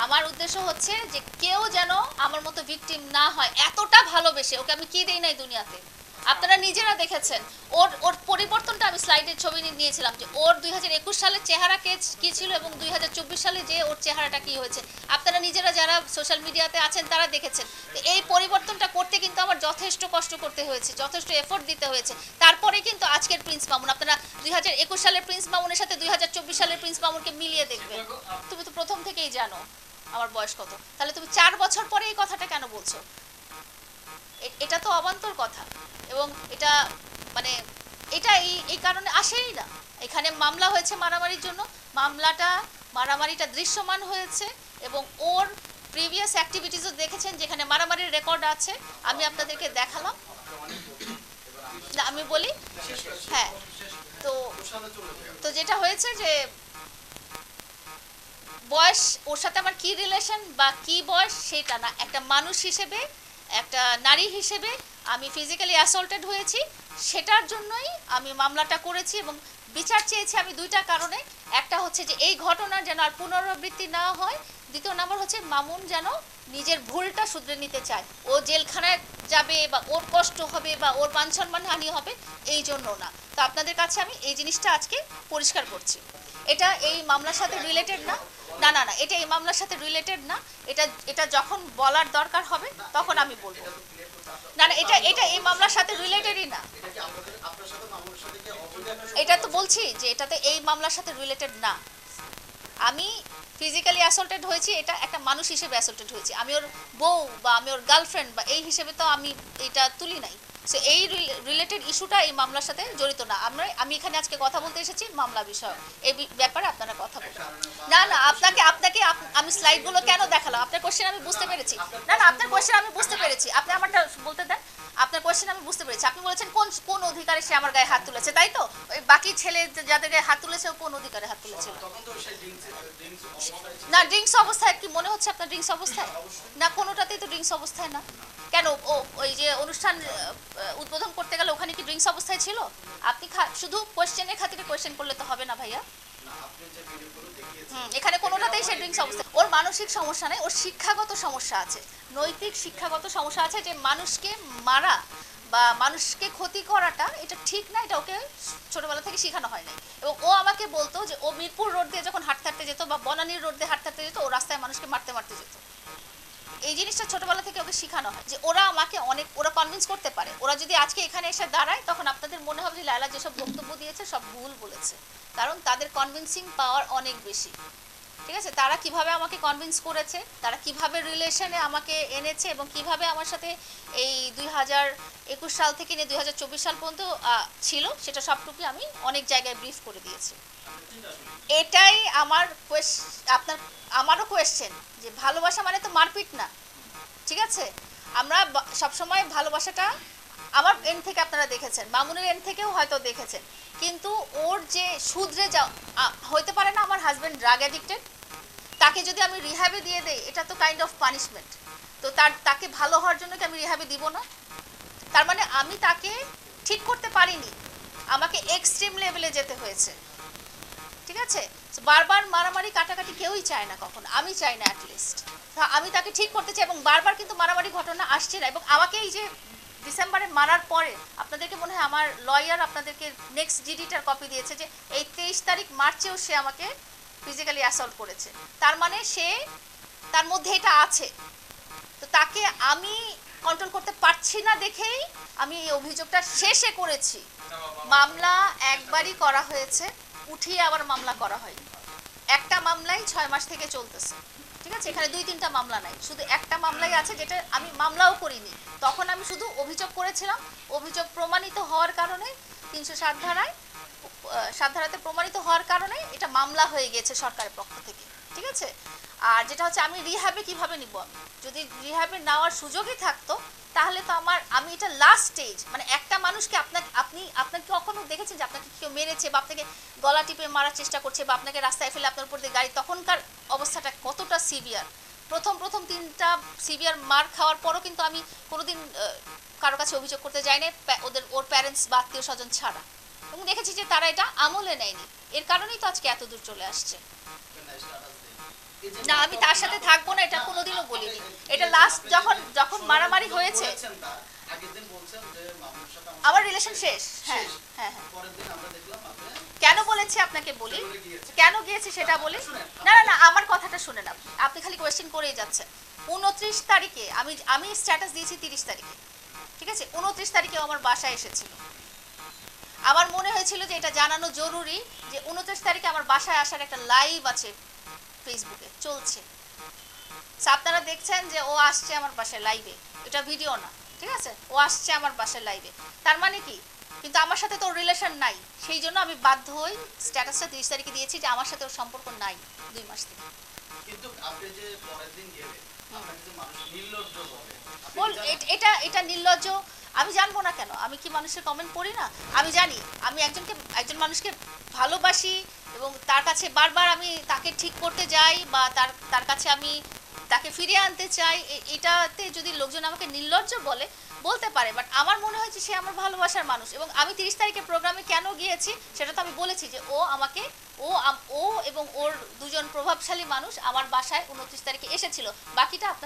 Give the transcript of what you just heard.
আমার উদ্দেশ্য হচ্ছে যে কেউ যেন আমার মতো ভিকটিম না হয়। এতটা ভালোবেসে ওকে আমি কি দেই নাই দুনিয়াতে, আপনারা নিজেরা দেখেছেন। ওর ওর পরিবর্তনটা আমি স্লাইডের ছবি নিয়েছিলাম যে ওর 2021 সালের চেহারা কি ছিল এবং 2024 সালে যে ওর চেহারাটা কি হয়েছে, আপনারা নিজেরা যারা সোশ্যাল মিডিয়াতে আছেন তারা দেখেছেন। তো এই পরিবর্তনটা করতে কিন্তু আমার যথেষ্ট কষ্ট করতে হয়েছে, যথেষ্ট এফোর্ট দিতে হয়েছে। তারপরে কিন্তু আজকের প্রিন্স মামুন, আপনারা 2021 সালের প্রিন্স মামুনের সাথে 2024 সালের প্রিন্স মামুনকে মিলিয়ে দেখবেন। তুমি তো প্রথম থেকেই জানো আমার বয়স কত, তাহলে তুমি 4 বছর পরে এই কথাটা কেন বলছো? এটা তো অবান্তর কথা। এবং এটা মানে এটা এই কারণে আসেই না। এখানে মামলা হয়েছে মারামারির জন্য, মারামারিটা দৃশ্যমান হয়েছে এবং ওর প্রিভিয়াস অ্যাক্টিভিটিসও দেখেছেন যেখানে মারামারির রেকর্ড আছে, আমি আপনাদেরকে দেখালাম না। আমি বলি হ্যাঁ, তো তো যেটা হয়েছে যে বয়স ওর সাথে আমার কি রিলেশন বা কি বয়স সেটা না, একটা মানুষ হিসেবে, একটা নারী হিসেবে আমি ফিজিক্যালি অ্যাসল্টেড হয়েছি, সেটার জন্যই আমি মামলাটা করেছি এবং বিচার চেয়েছি আমি দুইটা কারণে। একটা হচ্ছে যে এই ঘটনার যেন আর পুনরাবৃত্তি না হয়, দ্বিতীয় নাম্বার হচ্ছে মামুন যেন নিজের ভুলটা শুধরে নিতে চায়। ও জেলখানায় যাবে বা ওর কষ্ট হবে বা ওর মান সম্মান হানি হবে এই জন্য না। তো আপনাদের কাছে আমি এই জিনিসটা আজকে পরিষ্কার করছি। এটা এই মামলার সাথে রিলেটেড না, না না না, এটা এই মামলার সাথে রিলেটেড না। এটা যখন বলার দরকার হবে তখন আমি বলবো। না না, এটা এই মামলার সাথে রিলেটেডই না। এটা তো বলছি যে এটাতে এই মামলার সাথে রিলেটেড না। আমি ফিজিক্যালি অ্যাসল্টেড হয়েছি, এটা একটা মানুষ হিসেবে অ্যাসল্টেড হয়েছি। আমি ওর বউ বা আমি ওর গার্লফ্রেন্ড বা এই হিসেবে তো আমি এটা তুলি নাই। সো এই রিলেটেড ইস্যুটা এই মামলার সাথে জড়িত না। আমি এখানে আজকে কথা বলতে এসেছি মামলা বিষয়, এই ব্যাপারে আপনারা কথা বলুন। না না, আপনাকে আমি স্লাইডগুলো কেন দেখালাম? আপনার কোশ্চেন আমি বুঝতে পেরেছি। না না, আপনার কোশ্চেন আমি বুঝতে পেরেছি, আপনি আমারটা বলতে দেন। আপনার কোশ্চেন আমি বুঝতে পেরেছি। আপনি বলেছেন কোন অধিকারে সে আমার গায়ে হাত তুলেছে, তাই তো? ওই বাকি ছেলে যাদের গায়ে হাত তুলেছে ও কোন অধিকারে হাত তুলেছিল? না, ড্রিঙ্কস অবস্থায় কি মনে হচ্ছে আপনার? ড্রিঙ্কস অবস্থায় না, কোনোটাতেই তো ড্রিঙ্কস অবস্থায় না। কেন ওই যে অনুষ্ঠান উদ্বোধন করতে গেলে ওখানে কি ড্রিঙ্কস অবস্থায় ছিল? আপনি শুধু কোশ্চেনের খাতিরে কোশ্চেন করলে তো হবে না ভাইয়া। এখানে কোনোটাতেই সে ড্রিঙ্কস অবস্থা। ওর মানসিক সমস্যা নেই, ওর শিক্ষাগত সমস্যা আছে, নৈতিক শিক্ষাগত সমস্যা আছে। যে মানুষকে মারা বা মানুষকে ক্ষতি করাটা এটা ঠিক না, এটা ওকে ছোটবেলা থেকে শেখানো হয় নাই। এবং ও আমাকে বলতো যে ও মিরপুর রোড দিয়ে যখন হাঁটতে হাঁটতে যেত বা বনানীর রোড দিয়ে হাঁটতে হাঁটতে যেত, ও রাস্তায় মানুষকে মারতে মারতে যেত। এই জিনিসটা ছোটবেলা থেকে ওকে শেখানো হয় যে ওরা আমাকে ওরা কনভিন্স করতে পারে। ওরা যদি আজকে এখানে এসে দাঁড়ায় তখন আপনাদের মনে হবে যে লায়লা যেসব বক্তব্য দিয়েছে সব ভুল বলেছে, কারণ তাদের কনভিন্সিং পাওয়ার অনেক বেশি। ঠিক আছে, তারা কিভাবে আমাকে কনভিন্স করেছে, তারা কিভাবে রিলেশনে আমাকে এনেছে এবং কিভাবে আমার সাথে এই 2021 সাল থেকে নিয়ে 2024 সাল পর্যন্ত ছিল, সেটা সবটুকু আমি অনেক জায়গায় ব্রিফ করে দিয়েছি। এটাই আমারও কোয়েশ্চেন যে ভালোবাসা মানে তো মারপিট না। ঠিক আছে, আমরা সবসময় ভালোবাসাটা আমার এন্ড থেকে আপনারা দেখেছেন, মামুনের এন্ড থেকেও হয়তো দেখেছেন, কিন্তু ওর যে শুধরে যাও হইতে পারে না। আমার হাজব্যান্ড ড্রাগ অ্যাডিক্টেড, তাকে যদি আমি রিহ্যাবে দিয়ে দেই এটা তো কাইন্ড অফ পানিশমেন্ট। তো তাকে ভালো হওয়ার জন্য কি আমি রিহ্যাবে দিব না? তার মানে আমি তাকে ঠিক করতে পারিনি, আমাকে এক্সট্রিম লেভেলে যেতে হয়েছে। ঠিক আছে, বারবার মারামারি কাটাকাটি কেউই চায় না, কখন আমি চাই না। অ্যাটলিস্ট আমি তাকে ঠিক করতে চাই এবং বারবার কিন্তু মারামারি ঘটনা আসছে না। এবং আমাকে এই যে ডিসেম্বরে মারার পরে আপনাদেরকে মনে হয় আমার লয়ার আপনাদেরকে নেক্সট জিডিটার কপি দিয়েছে যে এই 23 তারিখ মার্চেও সে আমাকে ফিজিক্যালি অ্যাসল্ট করেছে। তার মানে তার মধ্যে এটা আছে। তো তাকে আমি কন্ট্রোল করতে পারছি না দেখেই আমি এই অভিযোগটা শেষে করেছি। মামলা একবারই করা হয়েছে, উঠিয়ে আবার মামলা করা হয়নি। একটা মামলাই 6 মাস থেকে চলতেছে। ঠিক আছে, এখানে 2-3টা মামলা নাই, শুধু একটা মামলাই আছে যেটা আমি মামলাও করিনি। তখন আমি শুধু অভিযোগ করেছিলাম, অভিযোগ প্রমাণিত হওয়ার কারণে 307 ধারাতে প্রমাণিত হওয়ার কারণে এটা মামলা হয়ে গেছে সরকারের পক্ষ থেকে। ঠিক আছে, আর যেটা হচ্ছে আমি রিহ্যাবে কিভাবে নিব? আমি যদি রিহ্যাবে নেওয়ার সুযোগই থাকতো তাহলে তো আমি এটা লাস্ট স্টেজ। মানে একটা মানুষকে আপনাকে কখনো দেখেছেন যে আপনাকে কেউ মেরেছে বা আপনাকে গলা টিপে মারার চেষ্টা করছে বা আপনাকে রাস্তায় ফেলে আপনার উপর দিয়ে গাড়ি, তখনকার অবস্থাটা কতটা সিভিয়ার। প্রথম 3টা সিভিয়ার মার খাওয়ার পরও কিন্তু আমি কোনোদিন কারো কাছে অভিযোগ করতে যাইনি, ওর প্যারেন্টস বা আত্মীয় স্বজন ছাড়া। এবং দেখেছি যে তারা এটা আমলে নেয়নি, এর কারণেই তো আজকে এত দূর চলে আসছে। এই যে না, আমি তার সাথে থাকবো না এটা কোনোদিনও বলিনি। এটা লাস্ট যখন মারামারি হয়েছে বলেছেন তার আগের দিন বলছেন যে মামুনের সাথে আমার রিলেশন শেষ। হ্যাঁ হ্যাঁ হ্যাঁ। পরের দিন আমরা দেখলাম আপনি কেন বলেছি আপনাকে বলি, চলে গিয়েছেন। কেন গিয়েছি সেটা বলি। শুনেন, না না না, আমার কথাটা শুনেন। আপনি খালি কোয়েশ্চেন করেই যাচ্ছেন। 29 তারিখে আমি স্ট্যাটাস দিয়েছি 30 তারিখে, ঠিক আছে? 29 তারিখে আমার বাসায় এসেছিল। আমার মনে হয়েছিল যে এটা জানানো জরুরি যে 29 তারিখে আমার বাসায় আসার একটা লাইভ আছে ফেসবুকে চলছে। So, আপনারা দেখছেন যে ও আসছে আমার বাসায় লাইভে, এটা ভিডিও না, ঠিক আছে? ও আসছে আমার বাসায় লাইভে, তার মানে কি? কিন্তু আমার সাথে তো রিলেশন নাই, সেই জন্য আমি বাধ্য হই স্ট্যাটাসটা 30 তারিখে দিয়েছি যে আমার সাথে ওর সম্পর্ক নাই 2 মাস থেকে। কিন্তু আপনি যে পরের দিন গেলেন আপনাকে যে মানুষ নির্লজ্জ বলে আপনি বল, কি জানেন? এটা নির্লজ্জ। আমি জানবো না কেন? আমি কি মানুষের কমেন্ট পড়ি না? আমি জানি আমি একজন মানুষকে ভালোবাসি এবং তার কাছে বারবার আমি তাকে ঠিক করতে যাই বা তার কাছে আমি তাকে ফিরিয়ে আনতে চাই। এটাতে যদি লোকজন আমাকে নির্লজ্জ বলতে পারে, বাট আমার মনে হয় যে সে আমার ভালোবাসার মানুষ। এবং আমি 30 তারিখে প্রোগ্রামে কেন গিয়েছি সেটা তো আমি বলেছি যে ও এবং ওর দুজন প্রভাবশালী মানুষ আমার বাসায় 29 তারিখে এসেছিল। বাকিটা আপনার